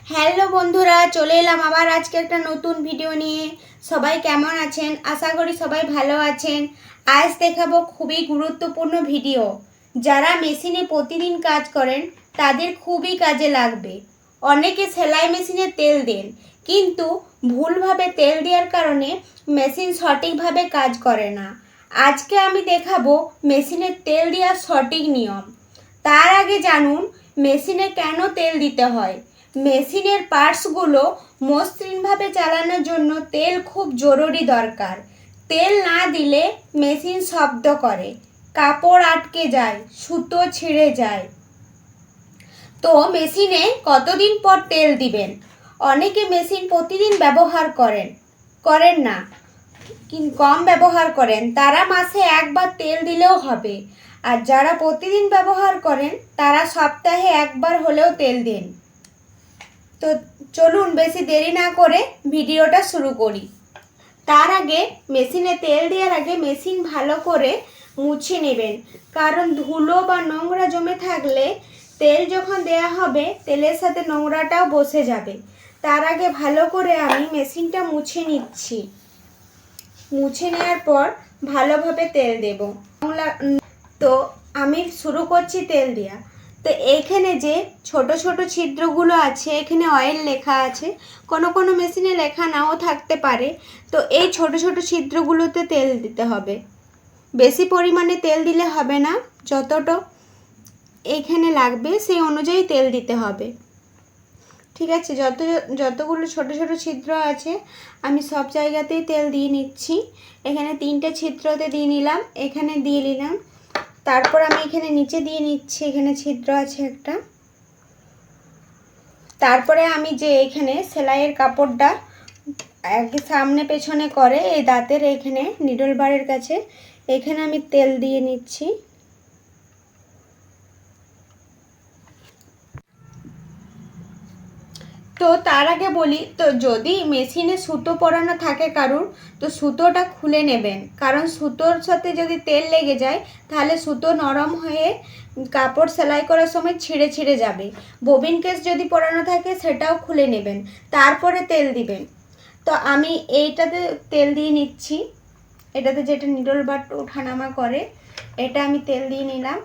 Hello বন্ধুরা, চলে এলাম আবার আজকে একটা নতুন ভিডিও নিয়ে। সবাই কেমন আছেন? আশা করি সবাই ভালো আছেন। আজ দেখাবো খুবই গুরুত্বপূর্ণ ভিডিও। যারা মেশিনে প্রতিদিন কাজ করেন তাদের খুবই কাজে লাগবে। অনেকে সেলাই মেশিনে তেল দেন, কিন্তু ভুলভাবে তেল দেওয়ার কারণে মেশিন সঠিকভাবে কাজ করে না। আজকে আমি দেখাবো মেশিনে তেল দেওয়ার সঠিক নিয়ম। তার আগে জানুন মেশিনে কেন তেল দিতে হয়। মেশিনের পার্টসগুলো মসৃণভাবে চালানোর জন্য তেল খুব জরুরি দরকার। তেল না দিলে মেশিন শব্দ করে, কাপড় আটকে যায়, সুতো ছিঁড়ে যায়। তো মেশিনে কতদিন পর তেল দিবেন? অনেকে মেশিন প্রতিদিন ব্যবহার করেন না, কম ব্যবহার করেন, তারা মাসে একবার তেল দিলেও হবে। আর যারা প্রতিদিন ব্যবহার করেন তারা সপ্তাহে একবার হলেও তেল দিন। তো চলুন বেশি দেরি না করে ভিডিওটা শুরু করি। তার আগে মেশিনে তেল দেওয়ার আগে মেশিন ভালো করে মুছে নেবেন, কারণ ধুলো বা নোংরা জমে থাকলে তেল যখন দেয়া হবে তেলের সাথে নোংরাটাও বসে যাবে। তার আগে ভালো করে আমি মেশিনটা মুছে নিচ্ছি। মুছে নেওয়ার পর ভালোভাবে তেল দেব। তো আমি শুরু করছি তেল দেওয়া। তো এইখানে যে ছোট ছোট ছিদ্রগুলো আছে, এখানে অয়েল লেখা আছে, কোনো কোনো মেশিনে লেখা নাও থাকতে পারে। তো এই ছোট ছোট ছিদ্রগুলোতে তেল দিতে হবে। বেশি পরিমাণে তেল দিলে হবে না, যতটা এইখানে লাগবে সেই অনুযায়ী তেল দিতে হবে। ঠিক আছে, যতগুলো ছোট ছোট ছিদ্র আছে আমি সব জায়গাতেই তেল দিয়ে নিচ্ছি। এখানে 3টে ছিদ্রতে দিয়ে নিলাম, এখানে দিয়ে নিলাম, তারপর আমি এখানে নিচে দিয়ে নিচ্ছি, এখানে ছিদ্র আছে একটা। তারপরে আমি যে এখানে সেলাইয়ের কাপড়টা সামনে পেছনে করে এই দাঁতের এখানে নিডল বারের কাছে, এখানে আমি তেল দিয়ে নিচ্ছি। তো তার আগে বলি, তো যদি মেশিনে সুতো পরানো থাকে কারুর, তো সুতোটা খুলে নেবেন, কারণ সুতোর সাথে যদি তেল লেগে যায় তাহলে সুতো নরম হয়ে কাপড় সেলাই করার সময় ছিঁড়ে ছিঁড়ে যাবে। ববিন কেস যদি পরানো থাকে সেটাও খুলে নেবেন, তারপরে তেল দিবেন। তো আমি এইটাতে তেল দিয়ে নিচ্ছি, এটাতে যেটা নিডল বার ওঠানামা করে, এটা আমি তেল দিয়ে নিলাম।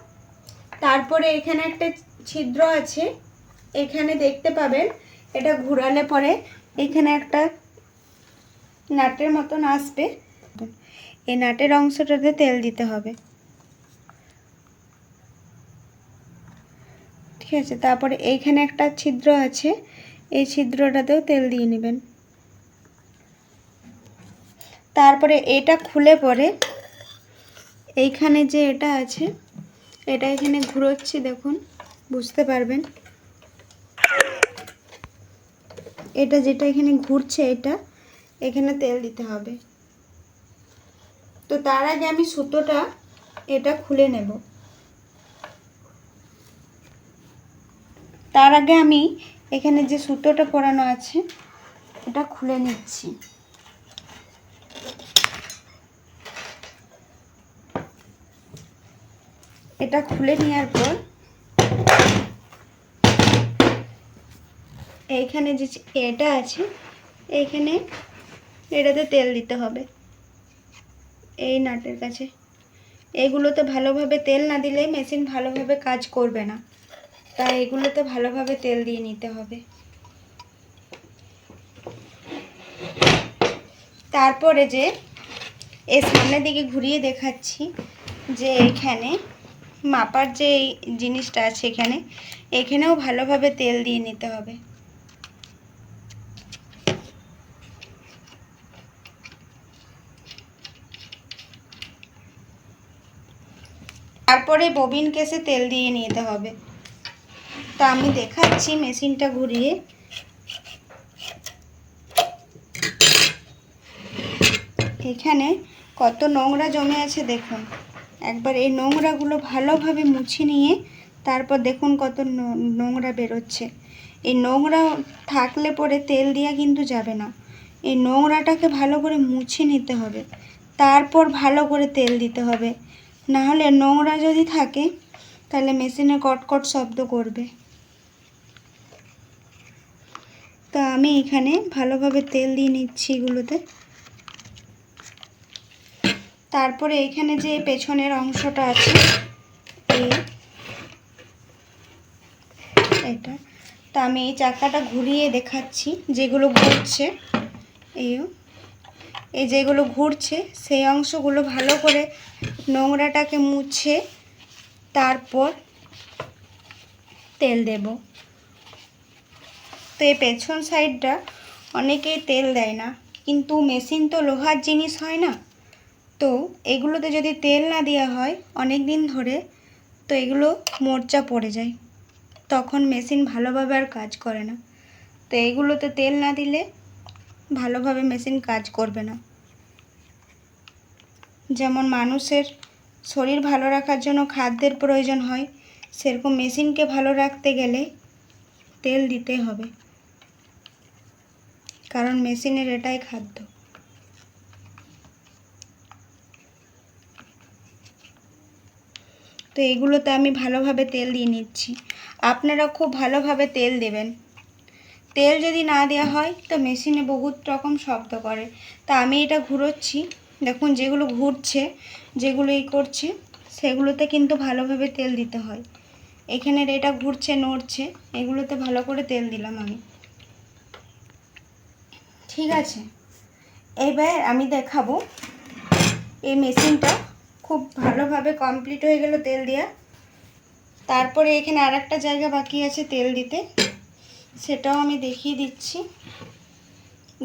তারপরে এখানে একটা ছিদ্র আছে, এখানে দেখতে পাবেন, এটা ঘোরালে পরে এখানে একটা নাটের মতন আসবে, এই নাটের অংশটাতে তেল দিতে হবে। ঠিক আছে, তারপরে এইখানে একটা ছিদ্র আছে, এই ছিদ্রটাতেও তেল দিয়ে নেবেন। তারপরে এটা খুলে পরে এইখানে যে এটা আছে, এটা এখানে ঘুরোচ্ছি, দেখুন বুঝতে পারবেন, এটা যেটা এখানে ঘুরছে এটা এখানে তেল দিতে হবে। তো তার আগে আমি সুতোটা এটা খুলে নেব। তার আগে আমি এখানে যে সুতোটা পরানো আছে এটা খুলে নিচ্ছি। এটা খুলে নেওয়ার পর এইখানে যে এটা আছে এইখানে এটাতে তেল দিতে হবে, এই নাটের কাছে। এগুলোতে ভালোভাবে তেল না দিলে মেশিন ভালোভাবে কাজ করবে না, তাই এগুলোতে ভালোভাবে তেল দিয়ে নিতে হবে। তারপরে যে এই সামনের দিকে ঘুরিয়ে দেখাচ্ছি, যে এখানে মাপার যে জিনিসটা আছে এখানেও ভালোভাবে তেল দিয়ে নিতে হবে। তারপরে ববিন কেসে তেল দিয়ে নিতে হবে। তো আমি দেখাচ্ছি মেশিনটা ঘুরিয়ে। এখানে কত নোংরা জমে আছে দেখুন, একবার এই নোংরাগুলো ভালোভাবে মুছে নিয়ে তারপর দেখুন কত নোংরা বেরোচ্ছে। এই নোংরা থাকলে পরে তেল দেওয়া কিন্তু যাবে না, এই নোংরাটাকে ভালো করে মুছে নিতে হবে, তারপর ভালো করে তেল দিতে হবে। না হলে নোংরা যদি থাকে তাহলে মেশিনে কটকট শব্দ করবে। তো আমি এখানে ভালোভাবে তেল দিয়ে নিচ্ছি এগুলোতে। তারপরে এখানে যে পেছনের অংশটা আছে এটা, তো আমি এই চাকাটা ঘুরিয়ে দেখাচ্ছি যেগুলো ঘুরছে, এই যেগুলো ঘুরছে সেই অংশগুলো ভালো করে নোংরাটাকে মুছে তারপর তেল দেব। তো এই পেছন সাইডটা অনেকেই তেল দেয় না, কিন্তু মেশিন তো লোহার জিনিস হয় না, তো এগুলোতে যদি তেল না দেওয়া হয় অনেক দিন ধরে, তো এগুলো মোর্চা পড়ে যায়, তখন মেশিন ভালোভাবে আর কাজ করে না। তো এগুলোতে তেল না দিলে ভালোভাবে মেশিন কাজ করবে না। যেমন মানুষের শরীর ভালো রাখার জন্য খাদ্যের প্রয়োজন হয়, সেরকম মেশিনকে ভালো রাখতে গেলে তেল দিতে হবে, কারণ মেশিনের এটাই খাদ্য। তো এগুলোতে আমি ভালোভাবে তেল দিয়ে নিচ্ছি। আপনারা খুব ভালোভাবে তেল দেবেন। তেল যদি না দেওয়া হয় তো মেশিনে বহুত রকম শব্দ করে। তা আমি এটা ঘুরোচ্ছি, দেখুন যেগুলো ঘুরছে, যেগুলো করছে, সেগুলোতে কিন্তু ভালোভাবে তেল দিতে হয়। এখানের এটা ঘুরছে, নড়ছে, এগুলোতে ভালো করে তেল দিলাম আমি। ঠিক আছে, এবার আমি দেখাবো এই মেশিনটা খুব ভালোভাবে কমপ্লিট হয়ে গেল তেল দেওয়া। তারপরে এখানে আর একটা জায়গা বাকি আছে তেল দিতে, সেটাও আমি দেখিয়ে দিচ্ছি।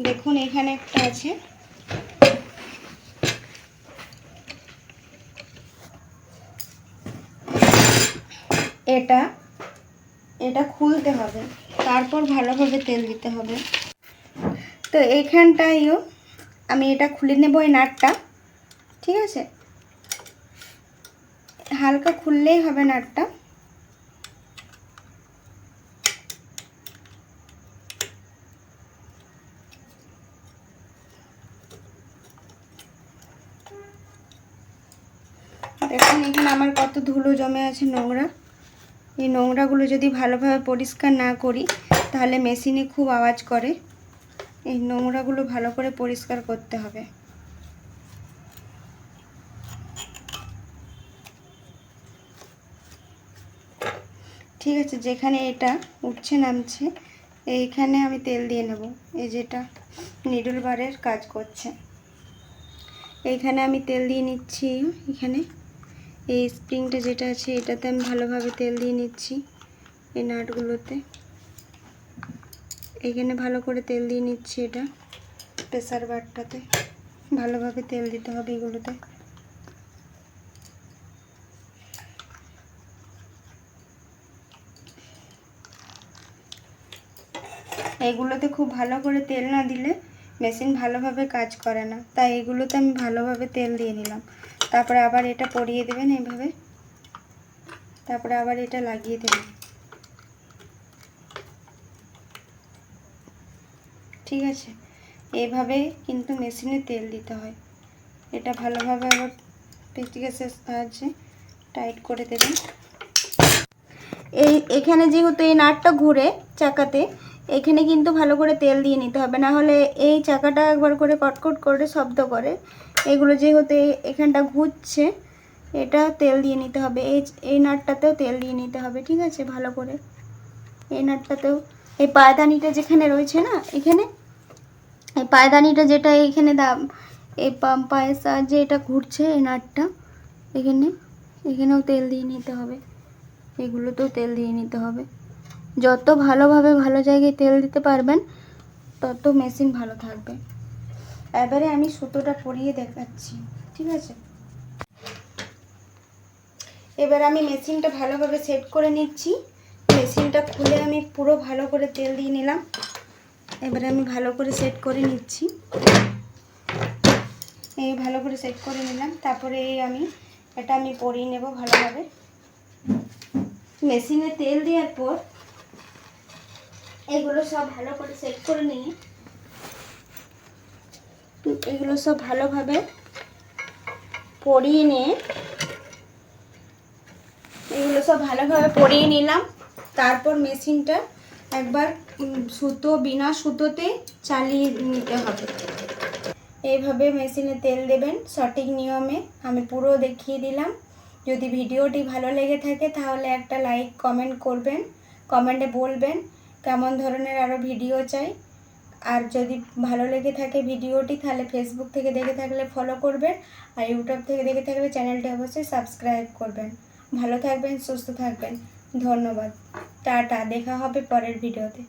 দেখুন এখানে একটা আছে, এটা খুলতে হবে, তারপর ভালোভাবে তেল দিতে হবে। তো এইখানটাইও আমি এটা খুলে নেব, এই নাটটা। ঠিক আছে, হালকা খুললেই হবে নাটটা। দেখুন এখানে আমার কত ধুলো জমে আছে, নোংরা। এই নোংরাগুলো যদি ভালোভাবে পরিষ্কার না করি তাহলে মেশিনে খুব আওয়াজ করে। এই নোংরাগুলো ভালো করে পরিষ্কার করতে হবে। ঠিক আছে, যেখানে এটা উঠছে নামছে এইখানে আমি তেল দিয়ে নেব। এই যেটা নিডল বারের কাজ করছে, এইখানে আমি তেল দিয়ে নিচ্ছি। এখানে এই স্প্রিংটা যেটা আছে এটাতে আমি ভালোভাবে তেল দিয়ে নিচ্ছি। এই নাটগুলোতে এইখানে ভালো করে তেল দিয়ে নিচ্ছি। এটা প্রেসার বারটাতে ভালোভাবে তেল দিতে হবে এগুলোতে। এইগুলোতে খুব ভালো করে তেল না দিলে মেশিন ভালোভাবে কাজ করে না, তাই এগুলোতে আমি ভালোভাবে তেল দিয়ে নিলাম। তারপরে আবার এটা পরিয়ে দেবেন এইভাবে, তারপরে আবার এটা লাগিয়ে দেবেন। ঠিক আছে, এইভাবে কিন্তু মেশিনে তেল দিতে হয়। এটা ভালোভাবে আবার পেস্টিকেসের সাহায্যে টাইট করে দেবেন। এখানে যেহেতু এই নাটটা ঘুরে চাকাতে, এখানে কিন্তু ভালো করে তেল দিয়ে নিতে হবে, না হলে এই চাকাটা একবার করে কটকট করে শব্দ করে। এগুলো যেহেতু এখানটা ঘুরছে, এটা তেল দিয়ে নিতে হবে। এই নাটটাতেও তেল দিয়ে নিতে হবে। ঠিক আছে, ভালো করে এই নাটটাতেও, এই পায়দানিটা যেখানে রয়েছে না, এখানে এই পায়দানিটা যেটা এইখানে এই পায়ের সাহায্যে এটা ঘুরছে এই নাটটা, এখানেও তেল দিয়ে নিতে হবে। এগুলোতেও তেল দিয়ে নিতে হবে। যত ভালোভাবে ভালো জায়গায় তেল দিতে পারবেন তত মেশিন ভালো থাকবে। এবারে আমি সুতোটা পরিয়ে দেখাচ্ছি। ঠিক আছে, এবার আমি মেশিনটা ভালোভাবে সেট করে নিচ্ছি। মেশিনটা খুলে আমি পুরো ভালো করে তেল দিয়ে নিলাম। এবারে আমি ভালো করে সেট করে নিচ্ছি। এই ভালো করে সেট করে নিলাম, তারপরে এটা আমি পরিয়ে নেব ভালোভাবে। মেশিনে তেল দেওয়ার পর এগুলো সব ভালো করে সেট করে নিয়ে এগুলো সব ভালোভাবে পরিয়ে নিয়ে এগুলো সব ভালোভাবে পরিয়ে নিলাম। তারপর মেশিনটা একবার সুতো বিনা সুতোতে চালিয়ে নিতে হবে। এইভাবে মেশিনে তেল দেবেন সঠিক নিয়মে। আমি পুরো দেখিয়ে দিলাম। যদি ভিডিওটি ভালো লেগে থাকে তাহলে একটা লাইক কমেন্ট করবেন, কমেন্টে বলবেন কেমন ধরনের আরও ভিডিও চাই। আর যদি ভালো লেগে থাকে ভিডিওটি তাহলে ফেসবুক থেকে দেখে থাকলে ফলো করবেন, আর ইউটিউব থেকে দেখে থাকলে চ্যানেলটি অবশ্যই সাবস্ক্রাইব করবেন। ভালো থাকবেন, সুস্থ থাকবেন। ধন্যবাদ। টাটা। দেখা হবে পরের ভিডিওতে।